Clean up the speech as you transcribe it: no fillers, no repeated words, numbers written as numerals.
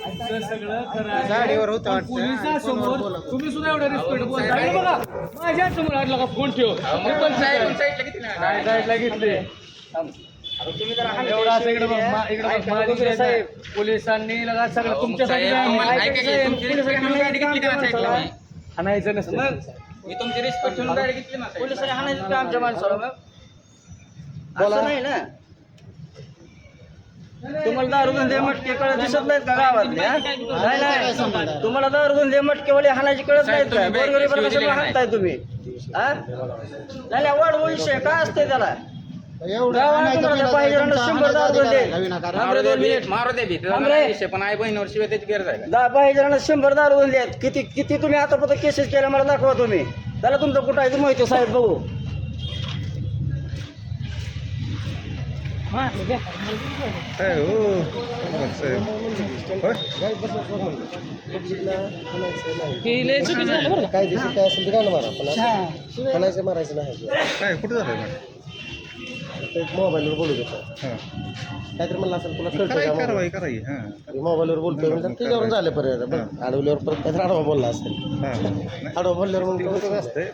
सगळं खरं गाडीवर होतं आहे. वाटतं. पोलिसांसमोर तुम्ही सुद्धा एवढं रिस्पेक्ट बोलता इकडे बघा माझ्या समोर आडला का फोन ठेव मी पण साईडला घेतले एवढा असं इकडे बघ इकडे बघ माझी साहेब पोलिसांनी लगा सगळं तुमच्यासाठी हाणायचं नसतं मी तुमची रिस्पेक्ट ठेवून गाडी घेतली ना पोलिसांनी हाणायचं का आमच्या माणसाला मग असं नाही ना तुम्हाला दारू धंदे मटके कळत दिसत नाहीत का गावातले हा? नाही नाही तुम्हाला दारू धंदे मटकेवाले हाणायची कळत नाहीत का गोरगरीबाला कशाला हाणताय तुम्ही हा नाही नाही वाढ विषय काय असतंय त्याला गावाला तुम्हाला पाहिजे 100 दारू धंदे मारू दे भी विषय पण आई बहिणीवर शिवाय त्याची गरज आहे पाहिजे 100 दारू धंदे आहेत किती किती तुम्ही आतापर्यंत केसेस केल्या मला दाखवा तुम्ही त्याला तुमचं कुठं आहे ते माहिती साहेब बघू काय दिवशी काय असेल ते गाणं मारा पण म्हणायचं मारायचं नाही काय कुठे झालं मोबाईलवर बोलू देतो काहीतरी म्हणलं असेल तुला कळतं कारवाई करायची हां मोबाईलवर बोलतोय म्हणजे त्याच्यावर झालं पर्यंत अडवल्यावर परत काहीतरी आडवा बोलला असेल आडवा बोलल्यावर मग असते